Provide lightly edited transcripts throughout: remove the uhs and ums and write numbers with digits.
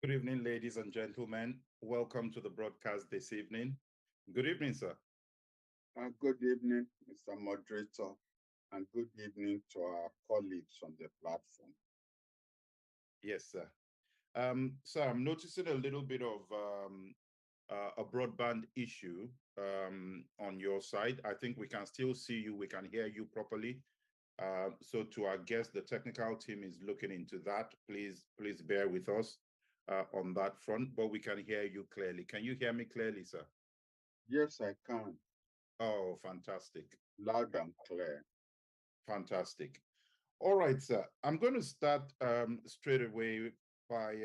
Good evening, ladies and gentlemen. Welcome to the broadcast this evening. Good evening, sir. Good evening, Mr. Moderator, and good evening to our colleagues on the platform. Yes, sir. Sir, I'm noticing a little bit of a broadband issue on your side. I think we can still see you, we can hear you properly. So to our guest, the technical team is looking into that. Please bear with us on that front, but we can hear you clearly. Can you hear me clearly, sir? Yes, I can, Oh, fantastic. loud and clear. Fantastic. All right, sir. I'm going to start straight away by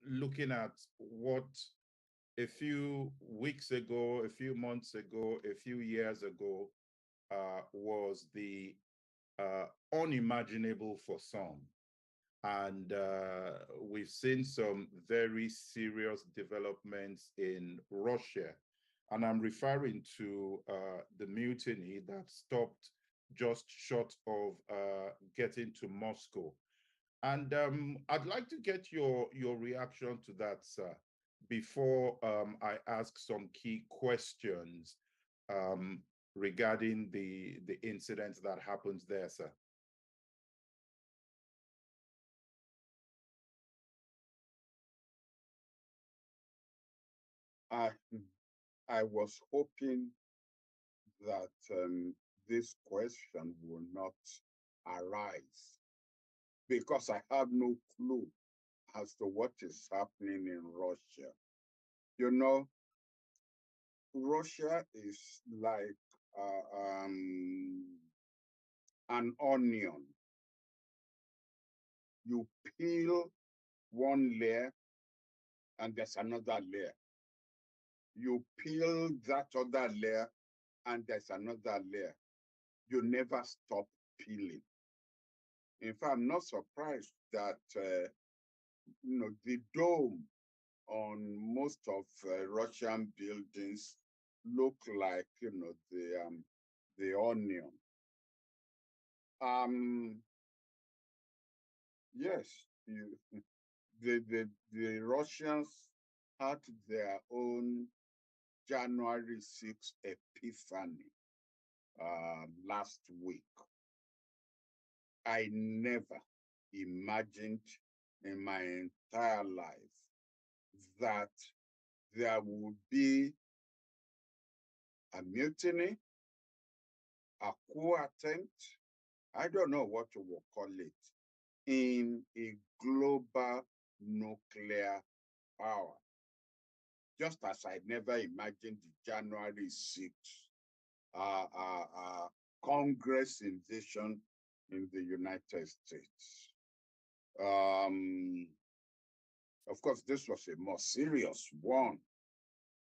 looking at what a few weeks ago, a few months ago, a few years ago was the unimaginable for some. And we've seen some very serious developments in Russia. And I'm referring to the mutiny that stopped just short of getting to Moscow. And I'd like to get your reaction to that, sir, before I ask some key questions um, regarding the incident that happens there, sir. I, I was hoping that this question will not arise because I have no clue as to what is happening in Russia. You know, Russia is like an onion. You peel one layer and there's another layer. You peel that other layer and there's another layer. You never stop peeling. In fact, I'm not surprised that the dome on most of Russian buildings look like the onion. Um, yes, the Russians had their own January 6th epiphany last week. I never imagined in my entire life that there would be a mutiny, a coup attempt, I don't know what you will call it, in a global nuclear power. Just as I never imagined the January 6th Congress invasion in the United States. Um, of course, this was a more serious one.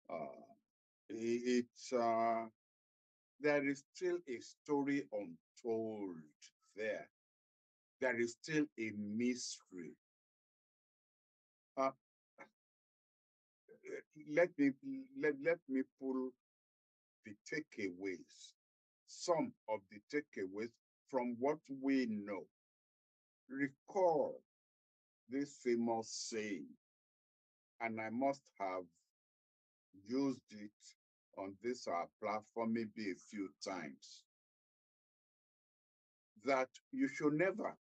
Uh, it's there is still a story untold there. There is still a mystery. Uh, let me let me pull the takeaways, some of the takeaways from what we know. Recall this famous saying, and I must have used it on this our platform maybe a few times, that you should never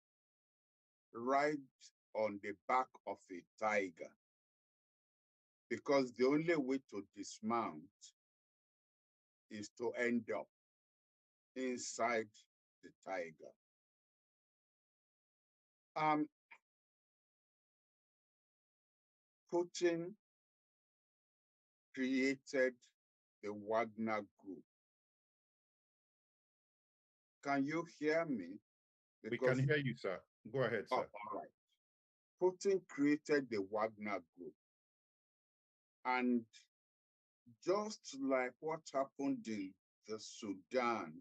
ride on the back of a tiger because the only way to dismount is to end up inside the tiger. Um, Putin created the Wagner Group. Can you hear me? We can Because, hear you, sir. Go ahead, oh, sir. all right. Putin created the Wagner Group. And just like what happened in the Sudan,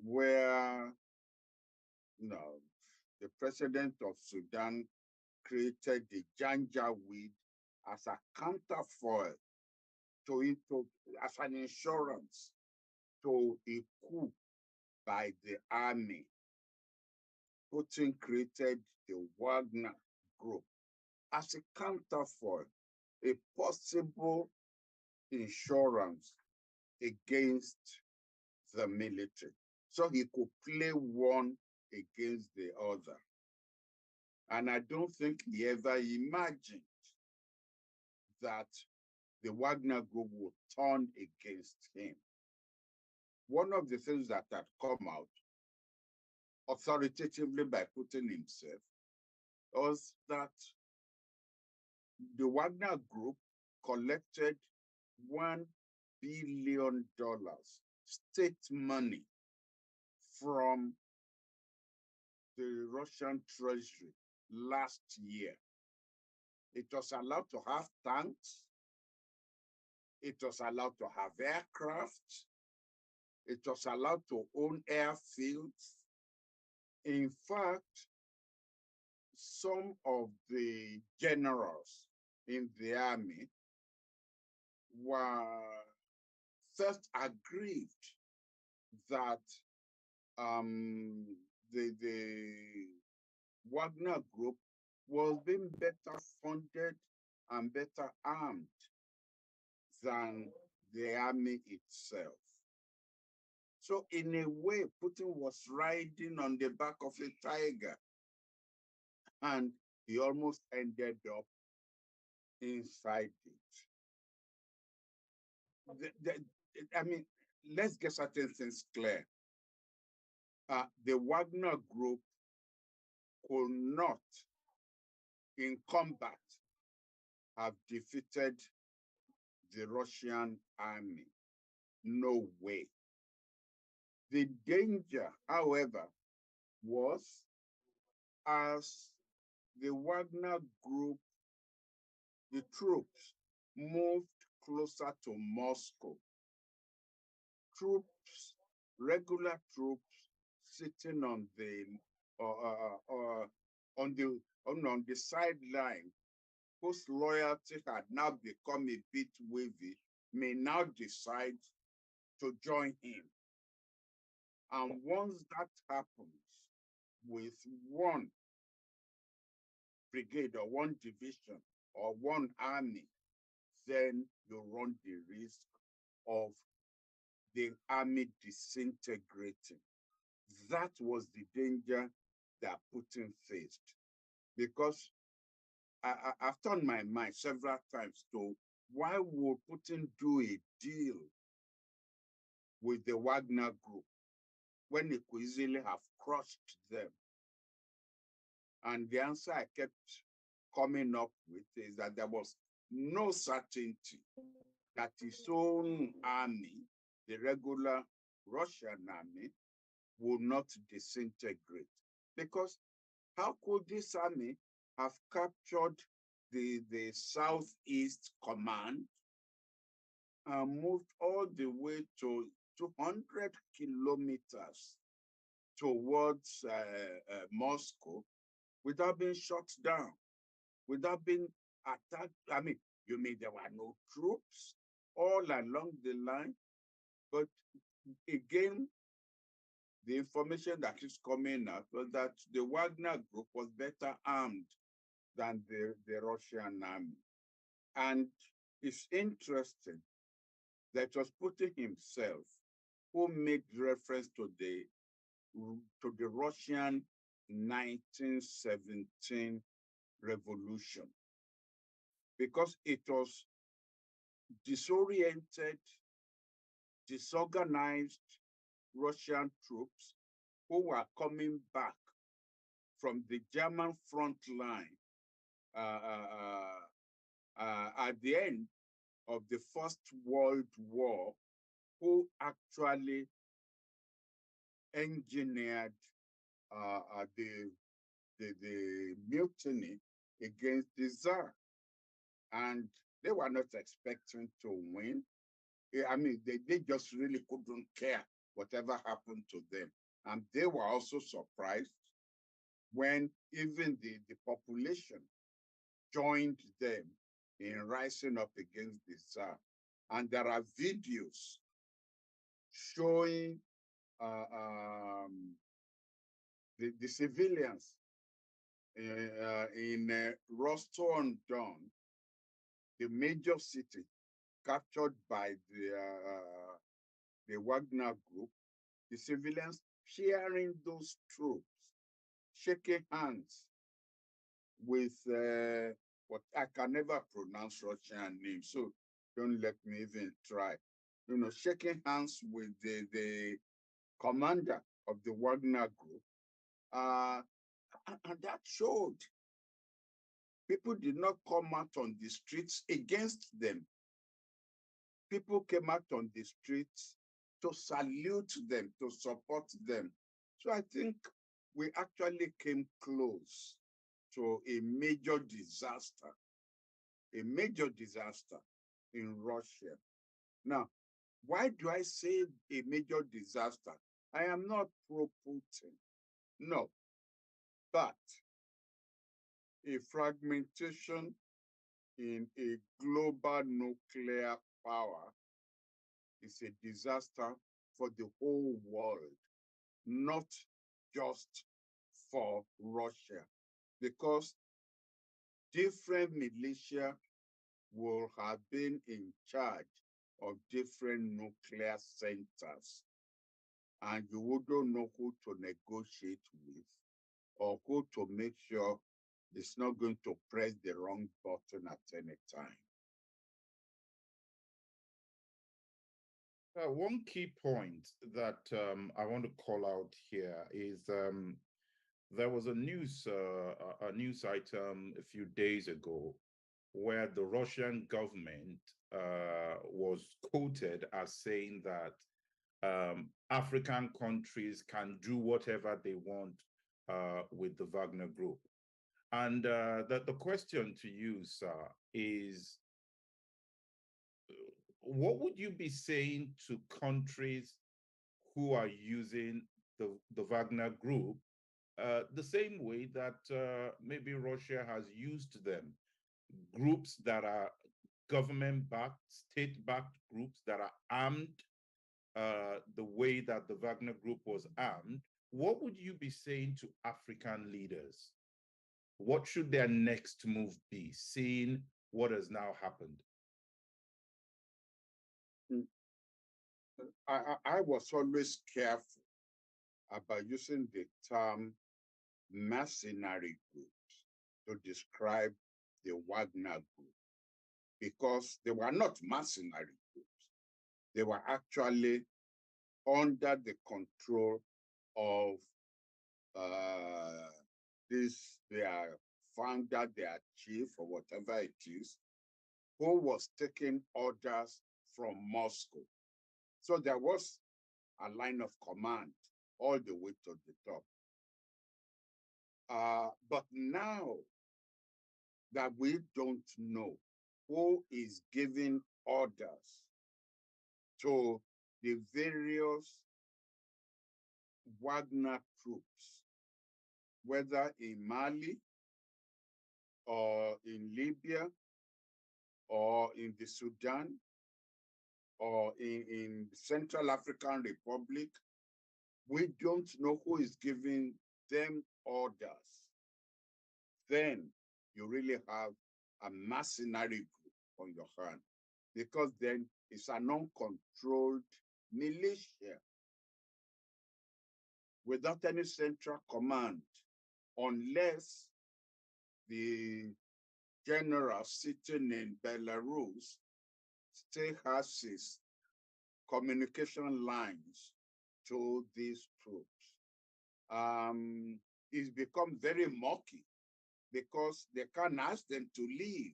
where the president of Sudan created the Janjaweed as a counterfoil to as an insurance to a coup by the army. Putin created the Wagner Group as a counterfoil, a possible insurance against the military. So he could play one against the other. And I don't think he ever imagined that the Wagner Group would turn against him. One of the things that had come out authoritatively by Putin himself was that the Wagner Group collected $1 billion state money from the Russian treasury last year. It was allowed to have tanks. It was allowed to have aircraft. It was allowed to own airfields. In fact, some of the generals in the army were first aggrieved that the Wagner Group was being better funded and better armed than the army itself. So in a way, Putin was riding on the back of a tiger, and he almost ended up inside it. I mean, let's get certain things clear. The Wagner Group could not, in combat, have defeated the Russian army. No way. The danger, however, was as the Wagner Group, the troops, moved closer to Moscow. Troops, regular troops, sitting on the on the sideline, whose loyalty had now become a bit wavy, may now decide to join him. And once that happens with one brigade or one division or one army, then you run the risk of the army disintegrating. That was the danger that Putin faced, because I've turned my mind several times to why would Putin do a deal with the Wagner Group when he could easily have crushed them? And the answer I kept coming up with is that there was no certainty that his own army, the regular Russian army, would not disintegrate. Because how could this army have captured the Southeast Command and moved all the way to 200 kilometers towards Moscow without being shot down, without being attacked? I mean, you mean there were no troops all along the line? But again, the information that is coming out was that the Wagner Group was better armed than the Russian army. And it's interesting that it was Putin himself who made reference to the Russian 1917 revolution, because it was disoriented, disorganized Russian troops who were coming back from the German front line at the end of the First World War, who actually engineered the mutiny against the Tsar. And they were not expecting to win. I mean, they just really couldn't care whatever happened to them. And they were also surprised when even the population joined them in rising up against the Tsar. And there are videos showing the civilians in Rostov-on-Don, the major city captured by the Wagner group, the civilians cheering those troops, shaking hands with what I can never pronounce Russian names, so don't let me even try. Shaking hands with the commander of the Wagner group, and that showed people did not come out on the streets against them. People came out on the streets to salute them, to support them. So I think we actually came close to a major disaster in Russia. Now, why do I say a major disaster? I am not pro-Putin, no, but a fragmentation in a global nuclear power is a disaster for the whole world, not just for Russia, because different militia will have been in charge of different nuclear centers, and you wouldn't know who to negotiate with or who to make sure it's not going to press the wrong button at any time. One key point that I want to call out here is there was a news item a few days ago where the Russian government was quoted as saying that African countries can do whatever they want with the Wagner Group. And the question to you, sir, is what would you be saying to countries who are using the Wagner Group the same way that maybe Russia has used them? Groups that are government-backed, state-backed groups that are armed the way that the Wagner Group was armed. What would you be saying to African leaders? What should their next move be, seeing what has now happened? I was always careful about using the term mercenary groups to describe the Wagner group, because they were not mercenary groups. They were actually under the control of their founder, their chief, or whatever it is, who was taking orders from Moscow. So there was a line of command all the way to the top. But now that we don't know who is giving orders to the various Wagner troops, whether in Mali or in Libya or in the Sudan or in the Central African Republic, we don't know who is giving them orders. Then you really have a mercenary group on your hand, because then it's an uncontrolled militia without any central command, unless the general sitting in Belarus still has his communication lines to these troops. It's become very murky because they can't ask them to leave.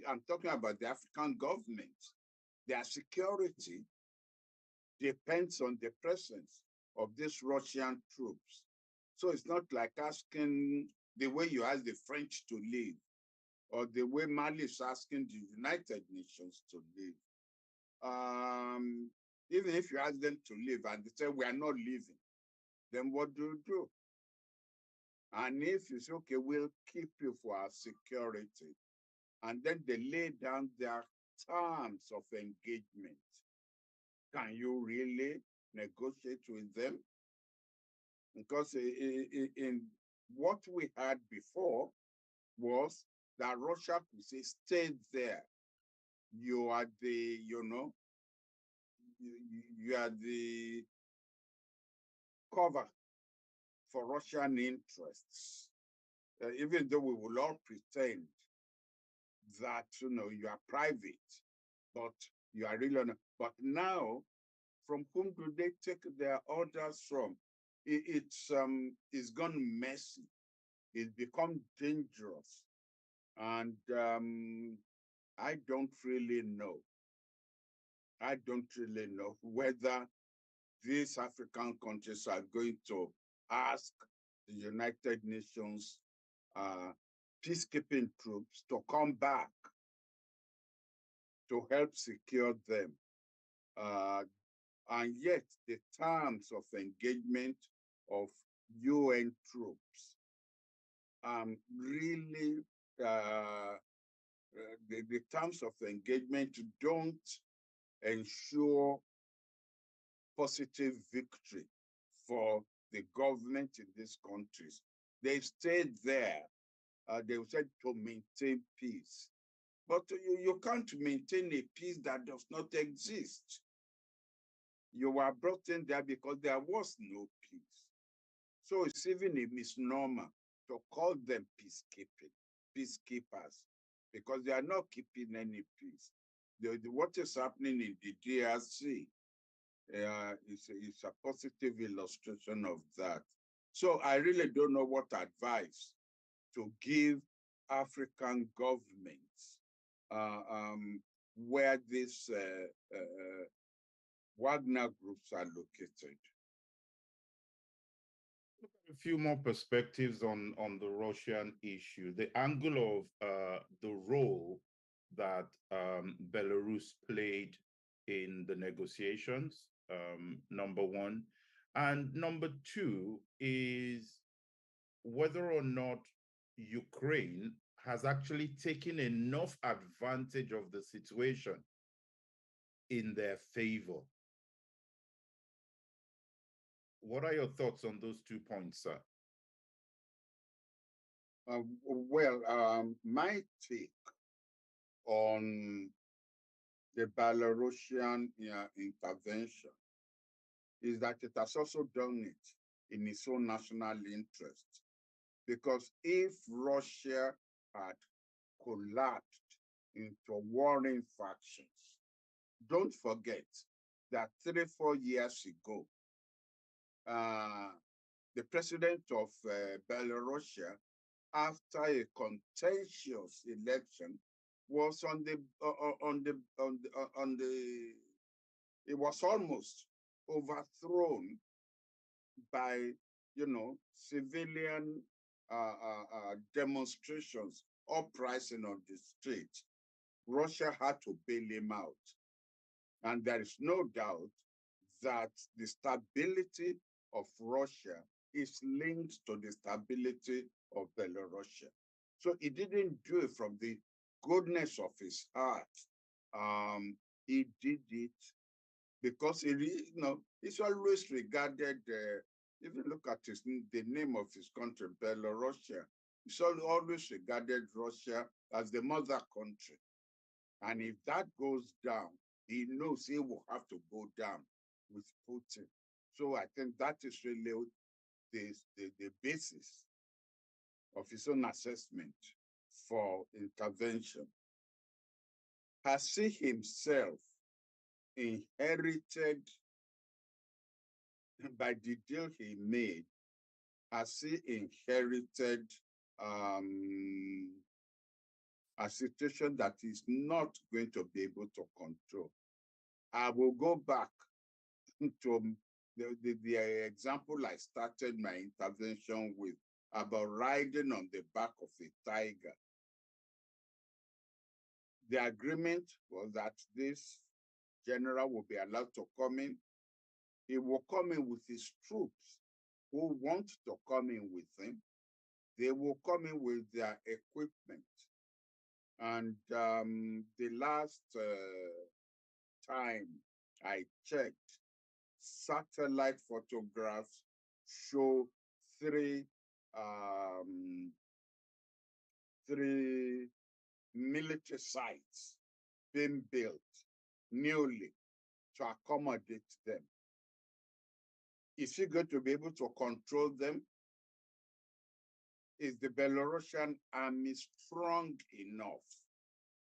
I'm talking about the African government. Their security depends on the presence of these Russian troops. So it's not like asking the way you ask the French to leave, or the way Mali is asking the United Nations to leave. Even if you ask them to leave and they say, we are not leaving, then what do? And if you say, okay, we'll keep you for our security, and then they lay down their terms of engagement, can you really negotiate with them? because in what we had before was that Russia could say, stay there. You are the, you are the cover for Russian interests. Even though we will all pretend that, you are private, but you are really not. But now, from whom do they take their orders from? It's gone messy. It's become dangerous. And I don't really know. I don't really know whether these African countries are going to ask the United Nations peacekeeping troops to come back to help secure them. And yet the terms of engagement of UN troops really, the terms of engagement don't ensure positive victory for the government in these countries. They've stayed there. They said to maintain peace. But you can't maintain a peace that does not exist. You were brought in there because there was no peace. So it's even a misnomer to call them peacekeepers, because they are not keeping any peace. What is happening in the DRC is a positive illustration of that. So I really don't know what advice to give African governments where these Wagner groups are located. A few more perspectives on the Russian issue. The angle of the role that Belarus played in the negotiations, number one. And number two is whether or not Ukraine has actually taken enough advantage of the situation in their favor. What are your thoughts on those 2 points, sir? My take on the Belarusian intervention is that it has also done it in its own national interest. Because if Russia had collapsed into warring factions, don't forget that 3-4 years ago, the president of Belarus, after a contentious election, was it was almost overthrown by, civilian demonstrations, uprising on the street. Russia had to bail him out. And there is no doubt that the stability of Russia is linked to the stability of Belarus. So he didn't do it from the goodness of his heart. He did it because he's always regarded, if you look at the name of his country, Belarus, he's always regarded Russia as the mother country. And if that goes down, he knows he will have to go down with Putin. So I think that is really the basis of his own assessment for intervention. Has he himself inherited, by the deal he made, has he inherited a situation that he's not going to be able to control? I will go back to the example I started my intervention with about riding on the back of a tiger. The agreement was that this general will be allowed to come in. He will come in with his troops who want to come in with him. They will come in with their equipment. And the last time I checked, satellite photographs show three um, three military sites being built newly to accommodate them. Is he going to be able to control them? Is the Belarusian army strong enough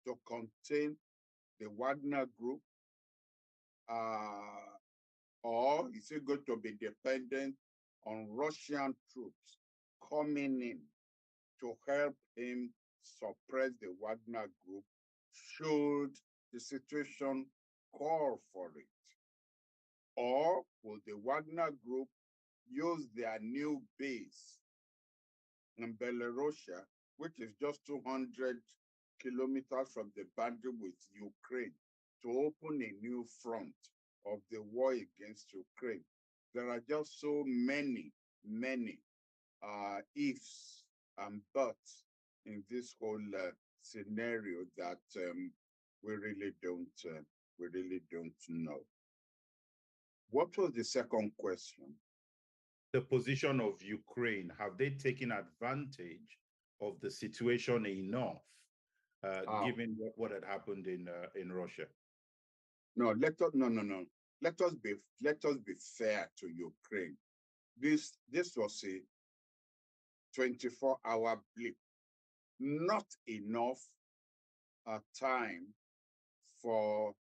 to contain the Wagner group? Or is it going to be dependent on Russian troops coming in to help him suppress the Wagner group should the situation call for it? Or will the Wagner group use their new base in Belarusia, which is just 200 kilometers from the boundary with Ukraine, to open a new front of the war against Ukraine? There are just so many ifs and buts in this whole scenario that we really don't know. What was the second question? The position of Ukraine. Have they taken advantage of the situation enough, given what had happened in Russia? No, let us no. Let us be fair to Ukraine. This was a 24-hour blip, not enough time for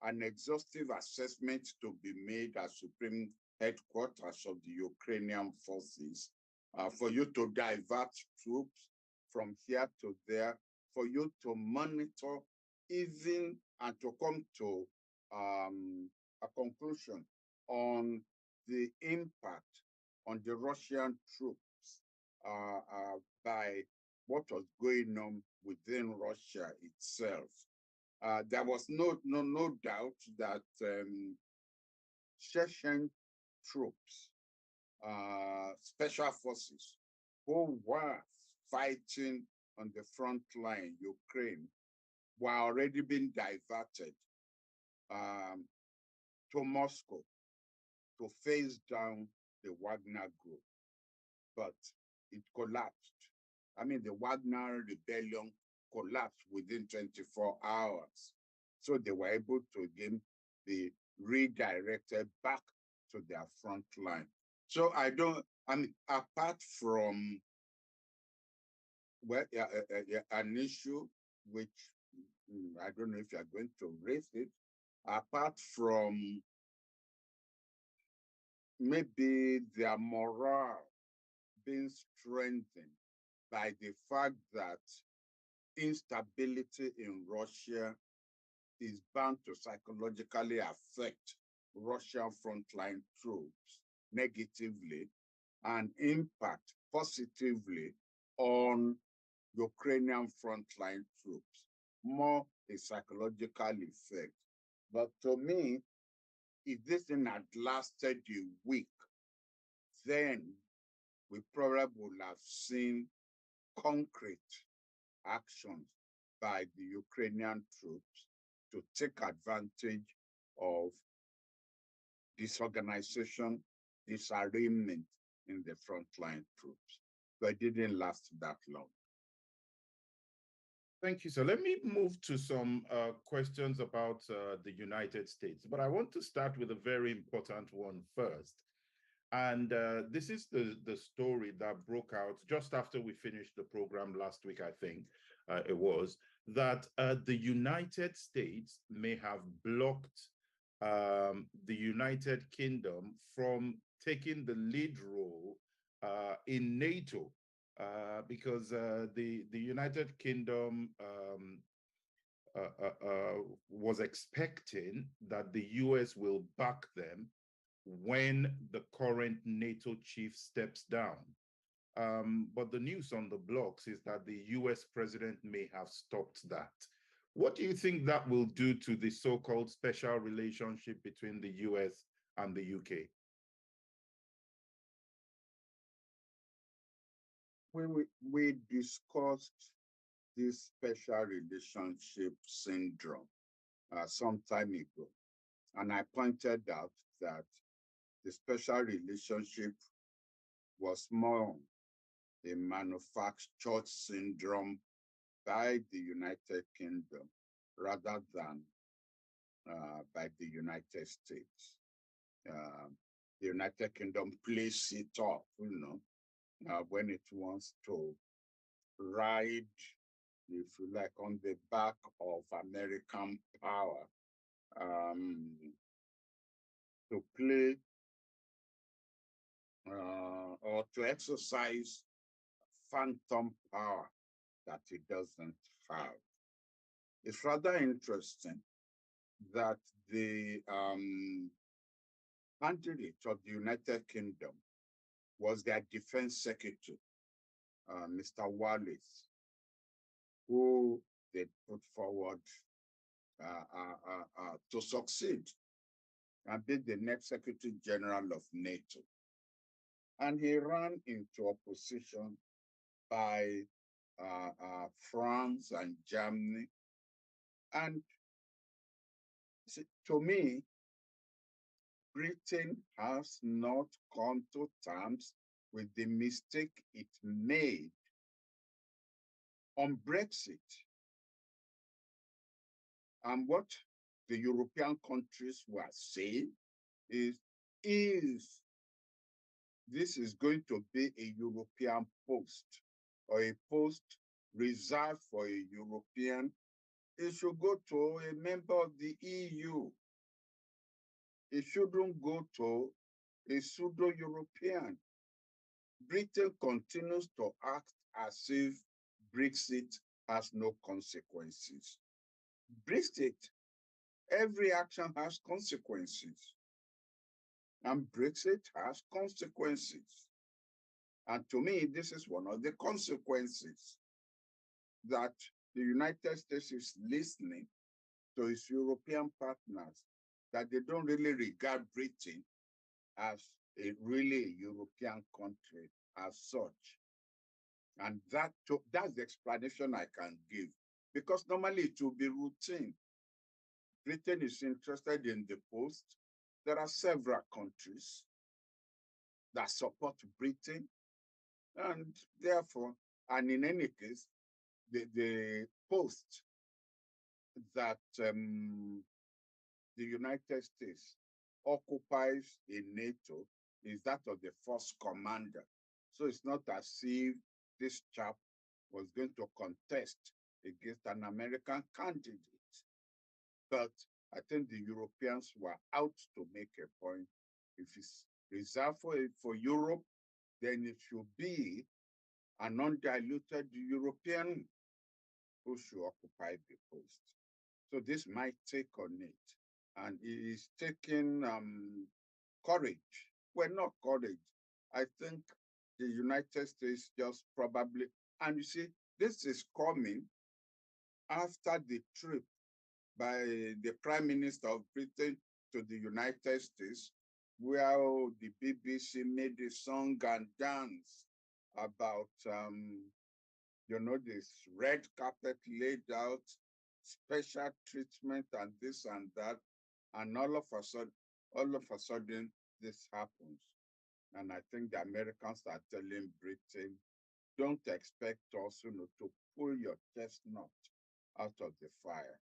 an exhaustive assessment to be made at Supreme Headquarters of the Ukrainian forces, for you to divert troops from here to there, for you to monitor even and to come to a conclusion on the impact on the Russian troops by what was going on within Russia itself. There was no doubt that Chechen troops, special forces, who were fighting on the front line, Ukraine, were already being diverted to Moscow to face down the Wagner group. But it collapsed. I mean, the Wagner rebellion collapsed within 24 hours. So they were able to again be redirected back to their front line. So apart from an issue which I don't know if you're going to raise it, apart from maybe their morale being strengthened by the fact that instability in Russia is bound to psychologically affect Russian frontline troops negatively and impact positively on Ukrainian frontline troops, more a psychological effect. But to me, if this thing had lasted a week, then we probably would have seen concrete actions by the Ukrainian troops to take advantage of disorganization, disarrayment in the frontline troops. But it didn't last that long. Thank you, sir. Let me move to some questions about the United States, but I want to start with a very important one first. And this is the story that broke out just after we finished the program last week, I think it was, that the United States may have blocked the United Kingdom from taking the lead role in NATO. Because the United Kingdom was expecting that the US will back them when the current NATO chief steps down. But the news on the blocks is that the US president may have stopped that. What do you think that will do to the so-called special relationship between the US and the UK? We discussed this special relationship syndrome some time ago. And I pointed out that the special relationship was more a manufactured syndrome by the United Kingdom rather than by the United States. The United Kingdom plays it off, when it wants to ride, if you like, on the back of American power, to play or to exercise phantom power that it doesn't have. It's rather interesting that the candidate of the United Kingdom was their defense secretary, Mr. Wallace, who they put forward to succeed and be the next Secretary General of NATO. And he ran into opposition by France and Germany. And to me, Britain has not come to terms with the mistake it made on Brexit. And what the European countries were saying is this is going to be a European post or a post reserved for a European, it should go to a member of the EU. It shouldn't go to a pseudo-European. Britain continues to act as if Brexit has no consequences. Brexit, every action has consequences. And Brexit has consequences. And to me, this is one of the consequences, that the United States is listening to its European partners, that they don't really regard Britain as really a European country as such. And that's the explanation I can give. Because normally it will be routine. Britain is interested in the post. There are several countries that support Britain. And therefore, and in any case, the post that the United States occupies in NATO is that of the force commander. So it's not as if this chap was going to contest against an American candidate. But I think the Europeans were out to make a point. If it's reserved for Europe, then it should be an undiluted European who should occupy the post. So this my take on it. And it is taking courage. Well, not courage. I think the United States just probably, and you see, this is coming after the trip by the Prime Minister of Britain to the United States, where the BBC made a song and dance about, this red carpet laid out, special treatment and this and that. And all of a sudden, this happens. And I think the Americans are telling Britain, don't expect us, to pull your chestnut out of the fire.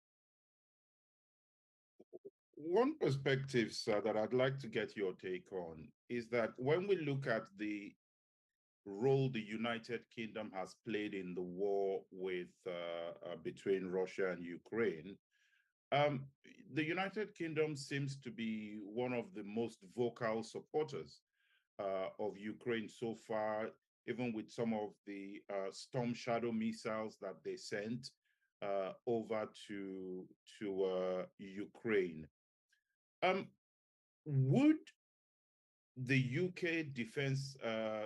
One perspective, sir, that I'd like to get your take on is that when we look at the role the United Kingdom has played in the war between Russia and Ukraine, the United Kingdom seems to be one of the most vocal supporters of Ukraine so far, even with some of the Storm Shadow missiles that they sent over to Ukraine. Would the UK Defense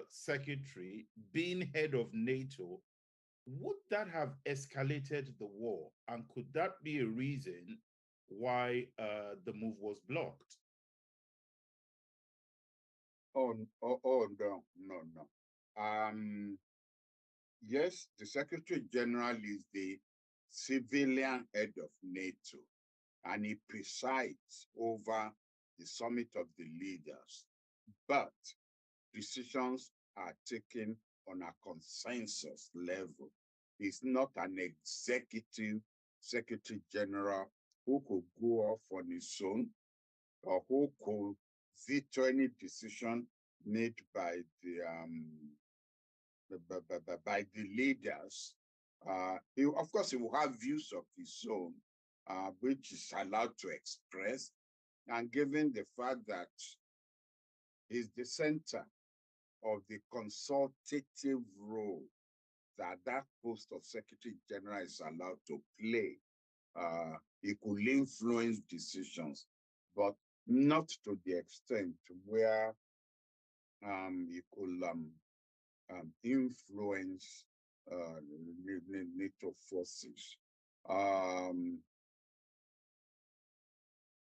Secretary being head of NATO, would that have escalated the war? And could that be a reason why the move was blocked? Oh, no. Yes, the Secretary General is the civilian head of NATO, and he presides over the summit of the leaders. But decisions are taken on a consensus level. It's not an executive secretary general who could go off on his own or who could veto any decision made by the leaders. Of course, he will have views of his own, which is allowed to express. And given the fact that he's the center of the consultative role that post of Secretary General is allowed to play, he could influence decisions, but not to the extent where he could influence NATO forces.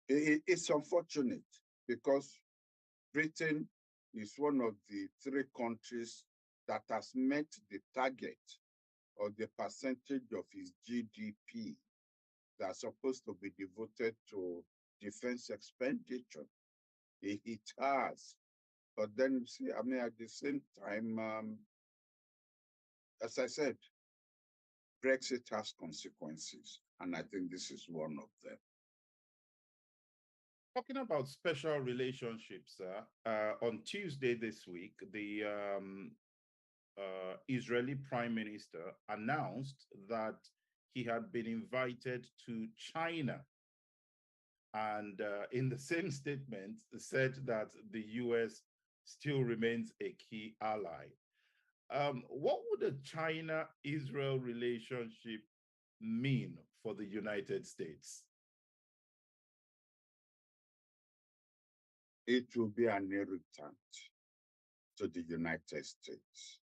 It's unfortunate because Britain is one of the 3 countries that has met the target of the percentage of its GDP that's supposed to be devoted to defense expenditure. It has. But then, you see, I mean, at the same time, as I said, Brexit has consequences, and I think this is one of them. Talking about special relationships, on Tuesday this week, the Israeli Prime Minister announced that he had been invited to China. And in the same statement, said that the US still remains a key ally. What would a China-Israel relationship mean for the United States? It will be an irritant to the United States.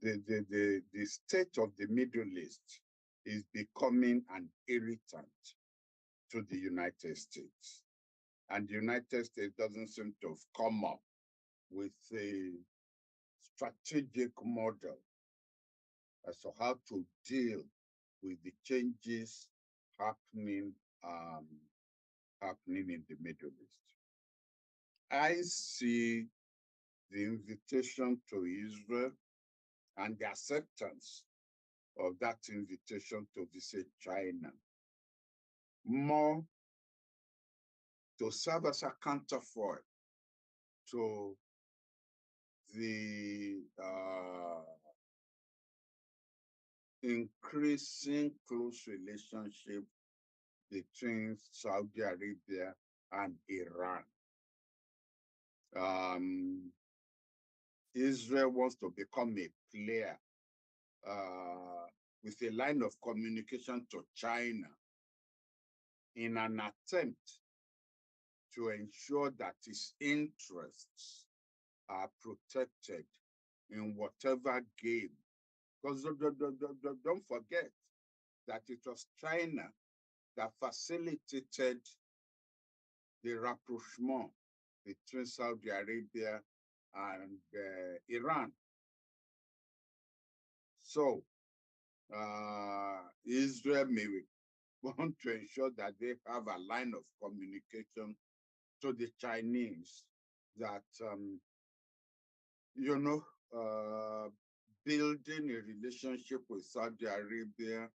The state of the Middle East is becoming an irritant to the United States. And the United States doesn't seem to have come up with a strategic model as to how to deal with the changes happening in the Middle East. I see the invitation to Israel and the acceptance of that invitation to visit China more to serve as a counterfoil to the increasing close relationship between Saudi Arabia and Iran. Israel wants to become a player with a line of communication to China in an attempt to ensure that its interests are protected in whatever game. Because don't forget that it was China that facilitated the rapprochement between Saudi Arabia and Iran. So Israel may want to ensure that they have a line of communication to the Chinese that, building a relationship with Saudi Arabia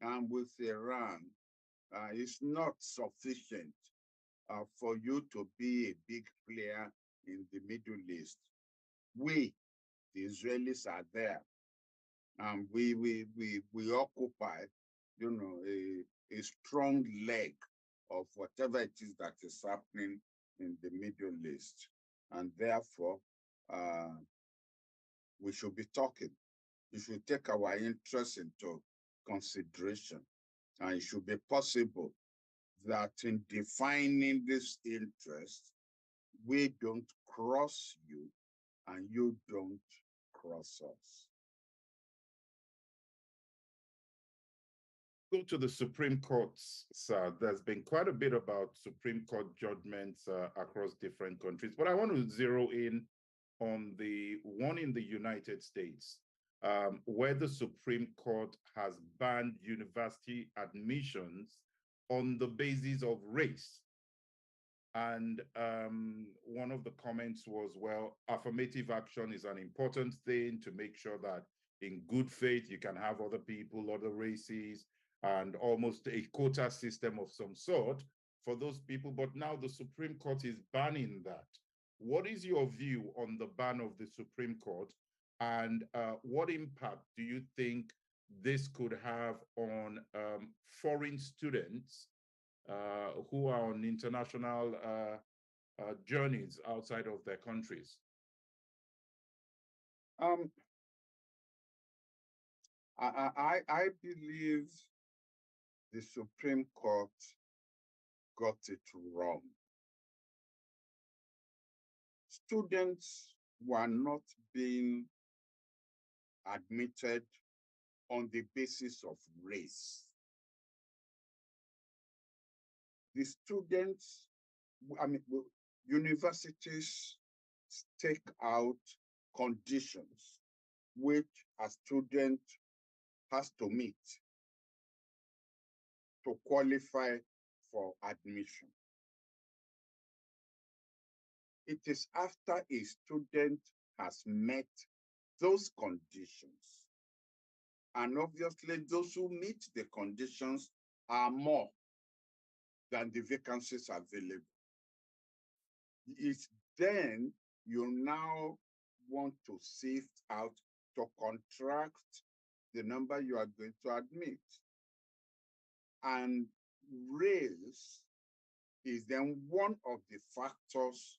and with Iran is not sufficient for you to be a big player in the Middle East. We, the Israelis, are there, and we occupy, a strong leg of whatever it is that is happening in the Middle East, and therefore we should be talking. We should take our interests into consideration, and it should be possible that in defining this interest, we don't cross you and you don't cross us. Go to the Supreme Court, sir. There's been quite a bit about Supreme Court judgments across different countries, but I want to zero in on the one in the United States, where the Supreme Court has banned university admissions on the basis of race. And one of the comments was, well, affirmative action is an important thing to make sure that in good faith, you can have other people, other races, and almost a quota system of some sort for those people. But now the Supreme Court is banning that. What is your view on the ban of the Supreme Court? And what impact do you think this could have on foreign students who are on international journeys outside of their countries? I believe the Supreme Court got it wrong. Students were not being admitted on the basis of race. The students, universities stake out conditions which a student has to meet to qualify for admission. It is after a student has met those conditions, and obviously those who meet the conditions are more than the vacancies available. It's then you now want to sift out, to contract the number you are going to admit. And race is then one of the factors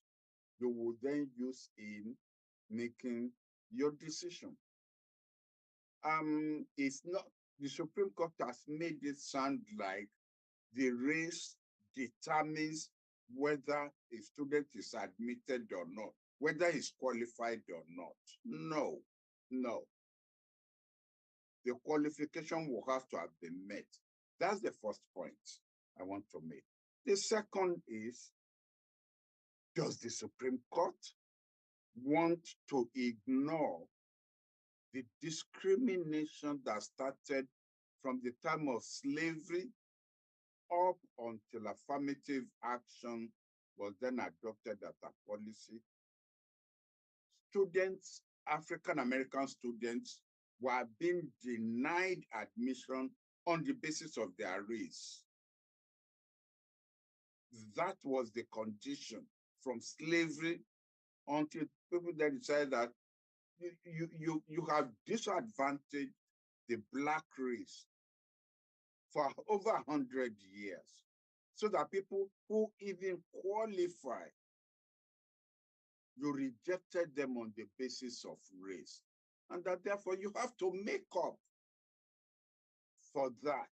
you will then use in making your decision. It's not, the Supreme Court has made it sound like the race determines whether a student is admitted or not, whether he's qualified or not. No, no. The qualification will have to have been met. That's the first point I want to make. The second is, does the Supreme Court want to ignore the discrimination that started from the time of slavery up until affirmative action was then adopted as a policy? Students, African-American students, were being denied admission on the basis of their race. That was the condition from slavery until people then decided that you have disadvantaged the Black race for over 100 years, so that people who even qualify, you rejected them on the basis of race. And that therefore you have to make up for that.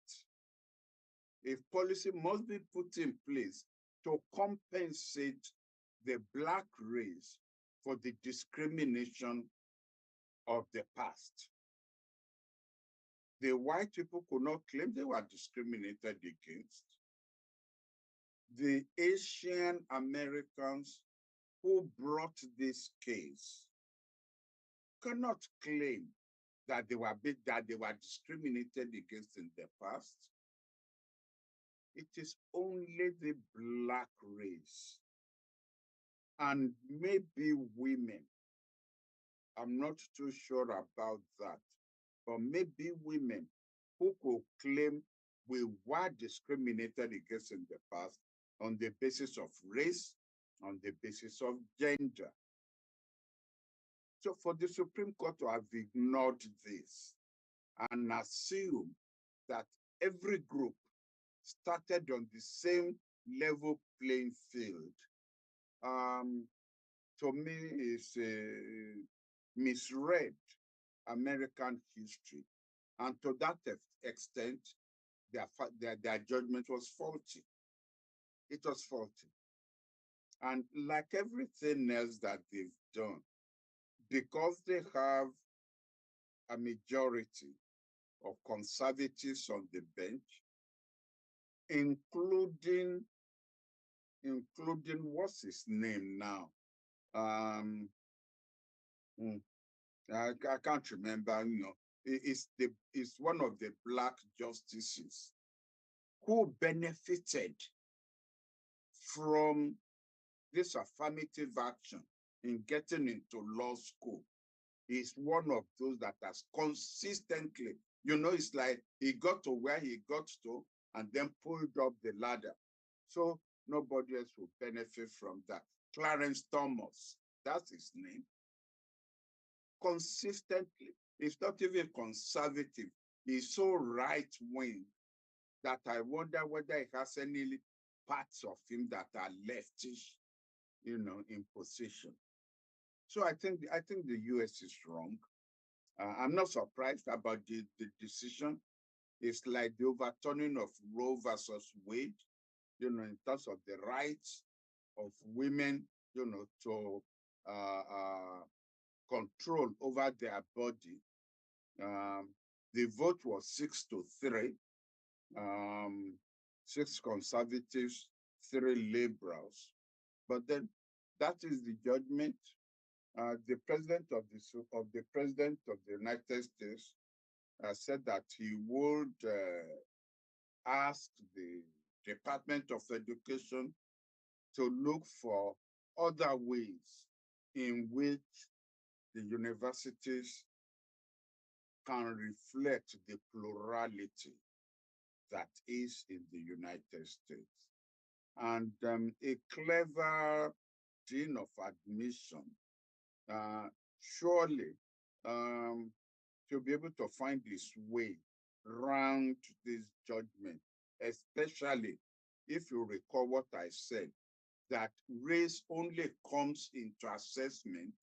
A policy must be put in place to compensate the Black race for the discrimination of the past. The white people could not claim they were discriminated against. The Asian Americans who brought this case cannot claim that they were discriminated against in the past. It is only the Black race and maybe women. I'm not too sure about that, but maybe women who could claim we were discriminated against in the past on the basis of race, on the basis of gender. So for the Supreme Court to have ignored this and assume that every group started on the same level playing field, to me is misread American history. And to that extent, their judgment was faulty. It was faulty. And like everything else that they've done, because they have a majority of conservatives on the bench, including what's his name now? I can't remember, it's one of the Black justices who benefited from this affirmative action in getting into law school is one of those that has consistently, it's like he got to where he got to and then pulled up the ladder. So nobody else will benefit from that. Clarence Thomas, that's his name. Consistently, he's not even conservative. He's so right-wing that I wonder whether he has any parts of him that are leftish, in position. So I think the US is wrong. I'm not surprised about the decision. It's like the overturning of Roe versus Wade, in terms of the rights of women, to control over their body. The vote was 6-3, 6 conservatives, 3 liberals. But then that is the judgment. The president of the United States said that he would ask the Department of Education to look for other ways in which the universities can reflect the plurality that is in the United States. And a clever dean of admission surely to be able to find his way around this judgment, especially if you recall what I said, that race only comes into assessment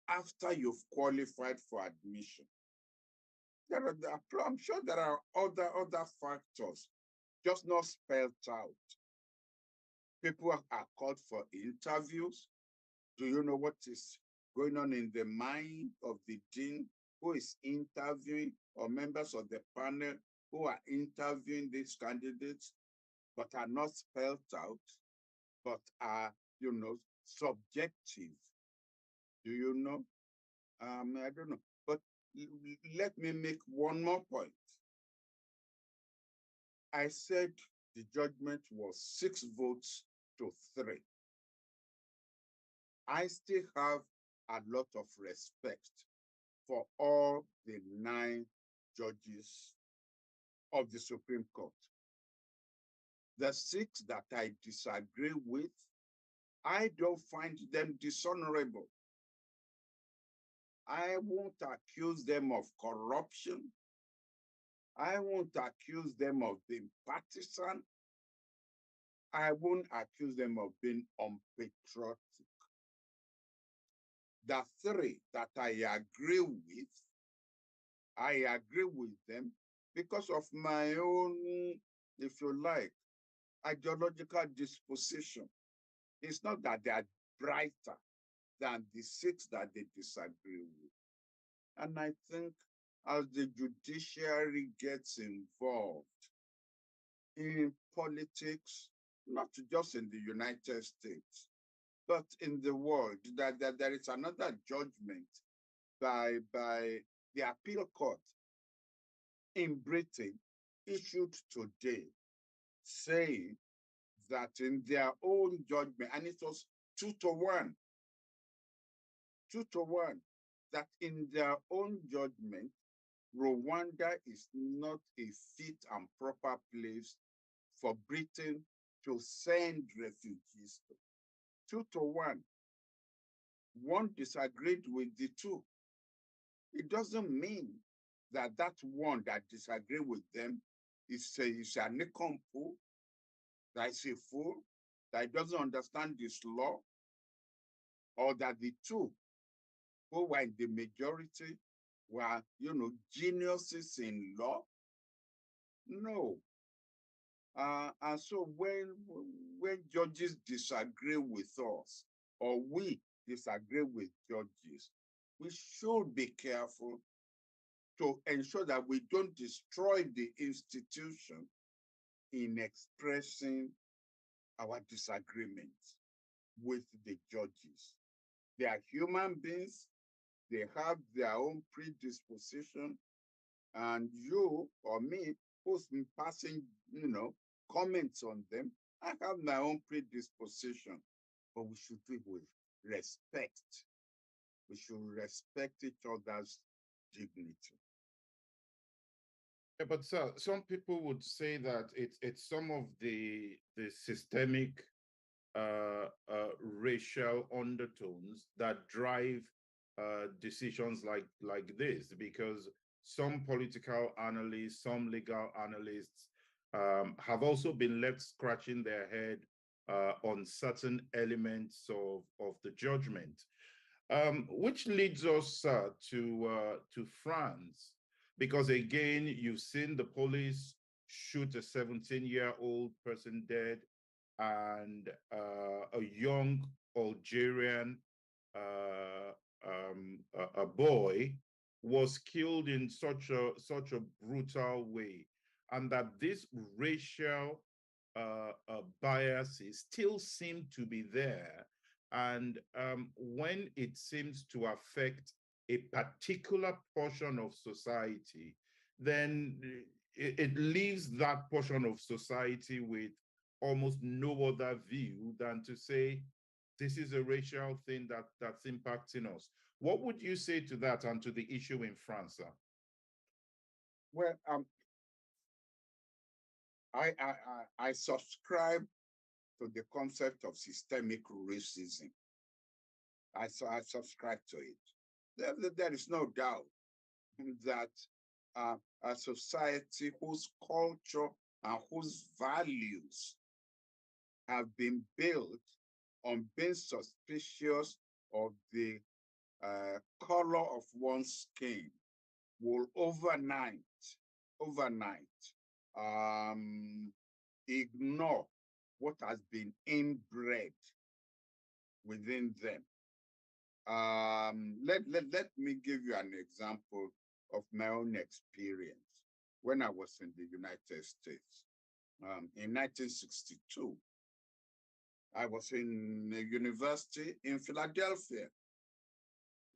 after you've qualified for admission. I'm sure there are other factors, just not spelled out. People are called for interviews. Do you know what is going on in the mind of the dean who is interviewing, or members of the panel who are interviewing these candidates, but are not spelled out, but are, subjective? Do you know? I don't know. But let me make one more point. I said the judgment was 6-3. I still have a lot of respect for all the 9 judges of the Supreme Court. The 6 that I disagree with, I don't find them dishonorable. I won't accuse them of corruption. I won't accuse them of being partisan. I won't accuse them of being unpatriotic. The 3 that I agree with them because of my own, if you like, ideological disposition. It's not that they are brighter than the 6 that they disagree with. And I think as the judiciary gets involved in politics, not just in the United States, but in the world, that there is another judgment by the appeal court in Britain issued today, saying that in their own judgment, and it was 2-1, that in their own judgment, Rwanda is not a fit and proper place for Britain to send refugees to. 2-1. One disagreed with the 2. It doesn't mean that one that disagreed with them is a nincompoop, that is a fool, that doesn't understand this law, or that the 2 who were in the majority were, geniuses in law. No. And so when judges disagree with us, or we disagree with judges, we should be careful to ensure that we don't destroy the institution in expressing our disagreements with the judges. They are human beings. They have their own predisposition. And you or me, who's been passing, comments on them, I have my own predisposition. but we should do it with respect. We should respect each other's dignity. Yeah, but sir, some people would say that it's some of the systemic racial undertones that drive decisions like this, because some political analysts, some legal analysts have also been left scratching their head on certain elements of the judgment, which leads us to France, because again, you've seen the police shoot a 17-year-old person dead, and a young Algerian a boy was killed in such a brutal way, and that this racial biases still seem to be there. And when it seems to affect a particular portion of society, then it leaves that portion of society with almost no other view than to say, this is a racial thing that's impacting us. What would you say to that and to the issue in France, sir? Well, I subscribe to the concept of systemic racism. I subscribe to it. There is no doubt that a society whose culture and whose values have been built on being suspicious of the color of one's skin will overnight ignore what has been inbred within them. Let me give you an example of my own experience when I was in the United States. In 1962, I was in a university in Philadelphia,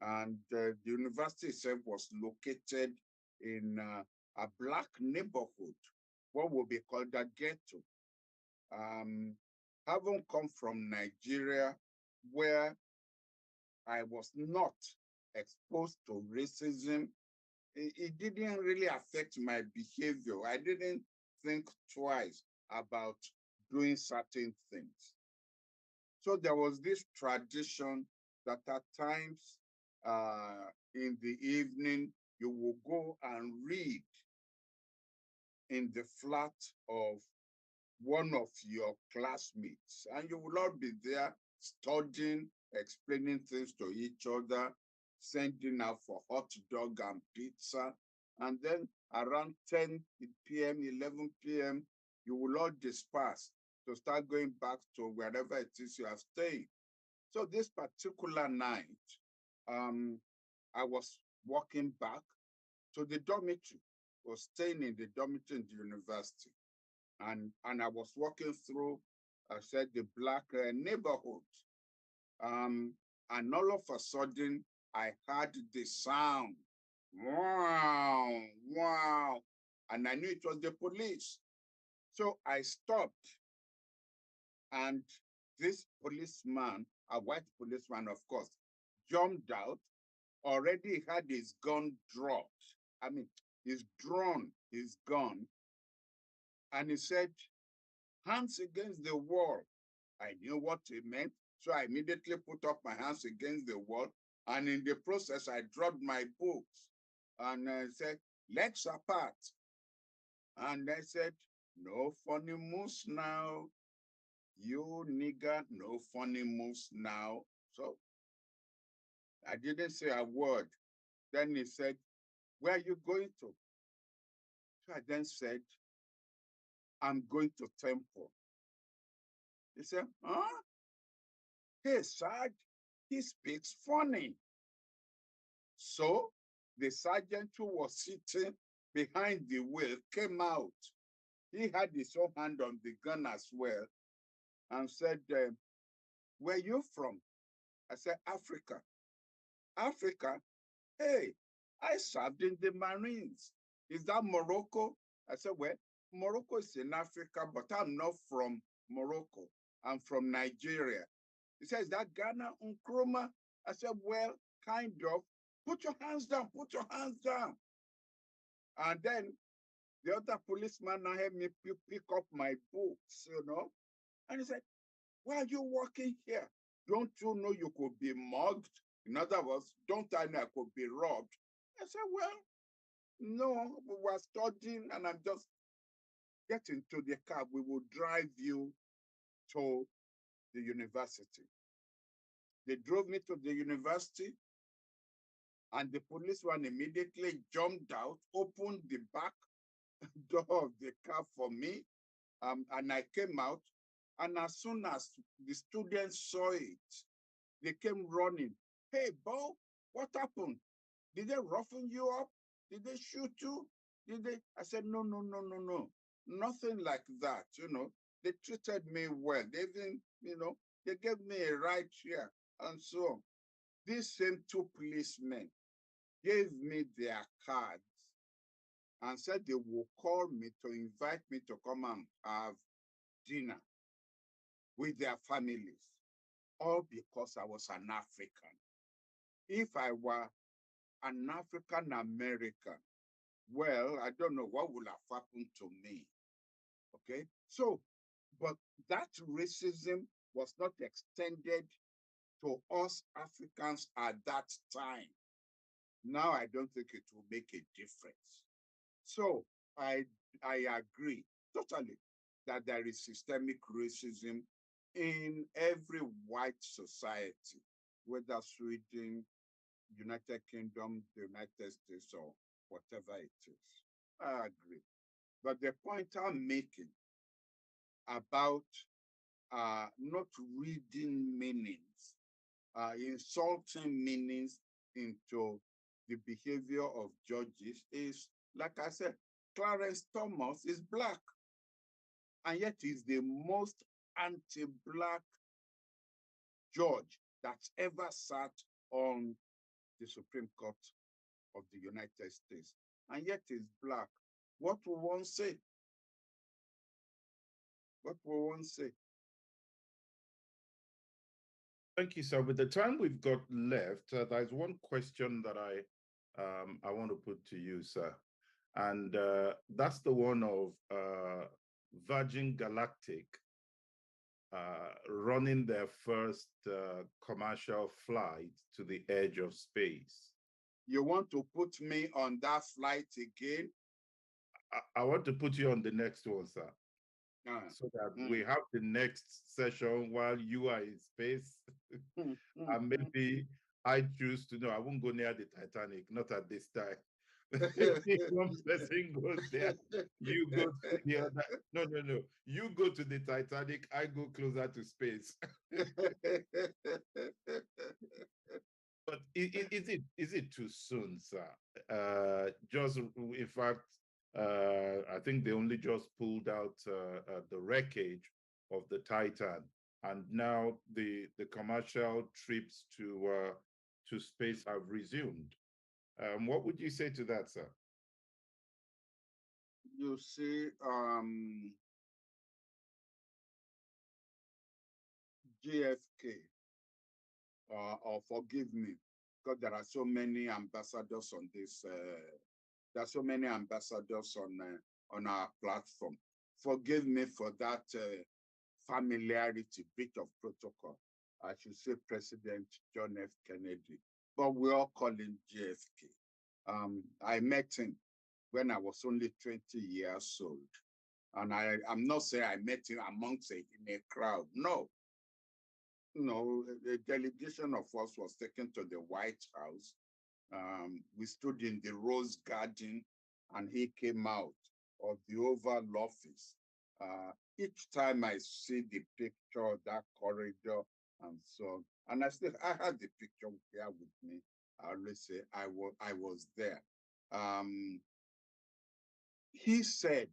and the university itself was located in a Black neighborhood, what would be called a ghetto. Having come from Nigeria, where I was not exposed to racism, it didn't really affect my behavior. I didn't think twice about doing certain things. So there was this tradition that at times in the evening, you will go and read in the flat of one of your classmates, and you will all be there studying, explaining things to each other, sending out for hot dog and pizza. And then around 10 p.m., 11 p.m., you will all disperse to start going back to wherever it is you are staying. So this particular night, I was walking back to the dormitory, was staying in the dormitory in the university. And I was walking through, I said, the Black neighborhood. And all of a sudden, I heard the sound, wow, wow. And I knew it was the police. So I stopped. And this policeman, a white policeman, of course, jumped out, already had his gun dropped. I mean, he's drawn his gun. And he said, hands against the wall. I knew what he meant, so I immediately put up my hands against the wall. And in the process, I dropped my books and I said, legs apart. And I said, no funny moves now. You nigger, no funny moves now. So I didn't say a word. Then he said, where are you going to? So I then said, I'm going to Temple. He said, huh? Hey, Sarge, he speaks funny. So the sergeant who was sitting behind the wheel came out. He had his own hand on the gun as well and said, where you from? I said, Africa. Africa? Hey, I served in the Marines. Is that Morocco? I said, well, Morocco is in Africa, but I'm not from Morocco. I'm from Nigeria. He says, that Ghana Nkrumah? I said, well, kind of. Put your hands down, put your hands down. And then the other policeman now helped me pick up my books, And he said, why are you working here? Don't you know you could be mugged? In other words, don't I know I could be robbed? I said, well, no, we were studying and I'm just getting to the cab. We will drive you to the university. They drove me to the university and the policeman immediately jumped out, opened the back door of the car for me, and I came out. And as soon as the students saw it, they came running. Hey, Bo, what happened? Did they roughen you up? Did they shoot you? Did they? I said, no, no, no, no, no. Nothing like that, They treated me well. They even, they gave me a ride here and so on. These same two policemen gave me their cards and said they will call me to invite me to come and have dinner with their families, all because I was an African. If I were an African American, well, I don't know what would have happened to me. Okay, so, but that racism was not extended to us Africans at that time. Now I don't think it will make a difference. So I agree totally that there is systemic racism in every white society, whether Sweden, United Kingdom, the United States, or whatever it is. I agree. But the point I'm making about not reading meanings, insulting meanings into the behavior of judges is, like I said, Clarence Thomas is Black, and yet he's the most anti-Black judge that's ever sat on the Supreme Court of the United States, and yet he's Black. What will one say? What will one say? Thank you, sir. With the time we've got left, there's one question that I want to put to you, sir. And that's the one of Virgin Galactic running their first commercial flight to the edge of space. You want to put me on that flight again? I want to put you on the next one, sir. So that we have the next session while you are in space. And maybe I choose to, I won't go near the Titanic, not at this time. One person goes there, you go to the other. No. You go to the Titanic, I go closer to space. But is it too soon, sir? Just in fact, I think they only just pulled out the wreckage of the Titan, and now the commercial trips to space have resumed. What would you say to that, sir? You see, JFK, or forgive me, because there are so many ambassadors on this. There are so many ambassadors on our platform. Forgive me for that familiarity, bit of protocol. I should say President John F. Kennedy, but we all call him JFK. I met him when I was only 20 years old. And I'm not saying I met him amongst in a crowd. No. No, a delegation of us was taken to the White House. We stood in the Rose Garden and he came out of the Oval Office. Each time I see the picture, that corridor and so on, and I had the picture here with me. I always say I was there. He said,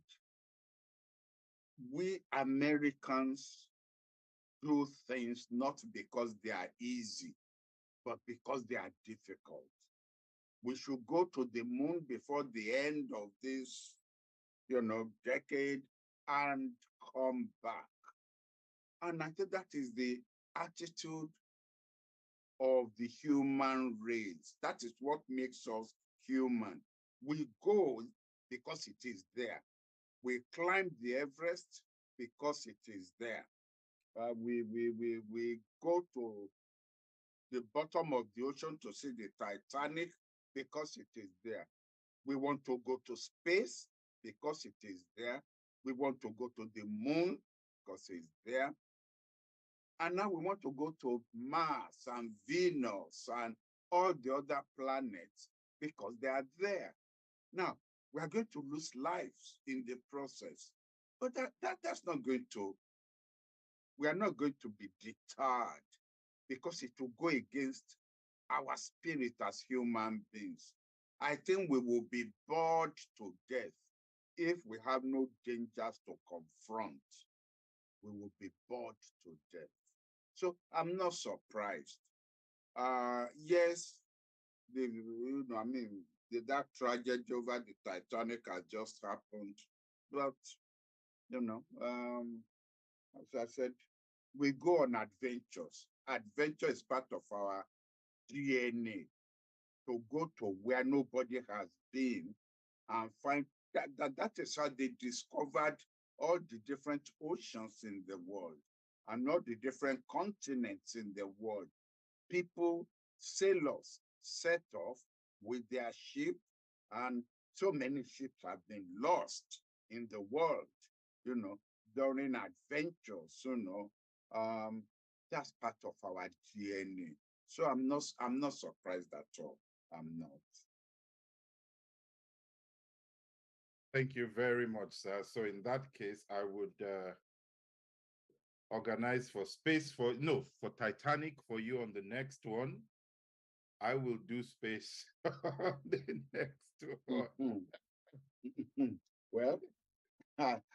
we Americans do things not because they are easy, but because they are difficult. We should go to the moon before the end of this, decade and come back. And I think that is the attitude of the human race. That is what makes us human. We go because it is there. We climb the Everest because it is there. We go to the bottom of the ocean to see the Titanic because it is there. We want to go to space because it is there. We want to go to the moon because it's there. And now we want to go to Mars and Venus and all the other planets because they are there. Now, we are going to lose lives in the process. But that's not going to, we are not going to be deterred because it will go against our spirit as human beings. I think we will be bored to death if we have no dangers to confront. We will be bored to death. So I'm not surprised. Yes, that tragedy over the Titanic has just happened. But, as I said, we go on adventures. Adventure is part of our DNA, to go to where nobody has been and find that is how they discovered all the different oceans in the world and all the different continents in the world. People, sailors, set off with their ship, and so many ships have been lost in the world, during adventures, that's part of our DNA. So I'm not surprised at all. I'm not. Thank you very much, sir. So in that case, I would organize for Titanic for you on the next one. I will do space on the next one. Well,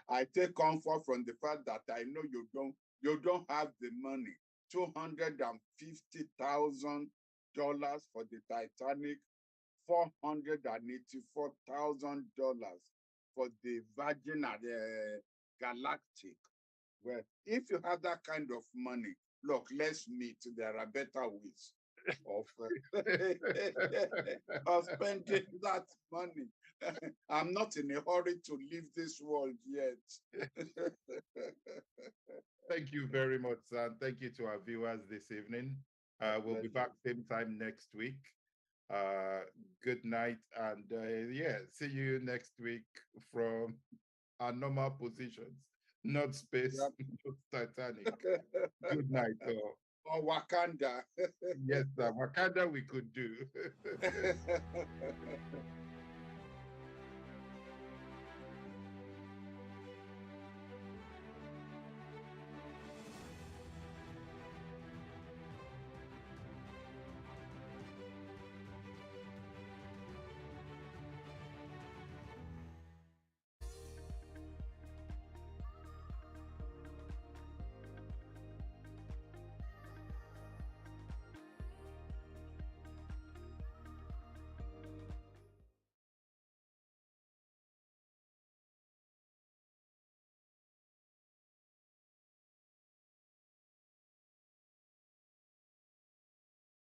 I take comfort from the fact that I know you don't have the money. $250,000 for the Titanic, $484,000 for the Virgin Galactic. Well, if you have that kind of money, look, let's meet. There are better ways of, of spending that money. I'm not in a hurry to leave this world yet. Thank you very much, sir. Thank you to our viewers this evening. We'll be back same time next week. Good night, and see you next week from our normal positions, not space, not Titanic. Good night. Or Wakanda. Yes, sir. Wakanda we could do.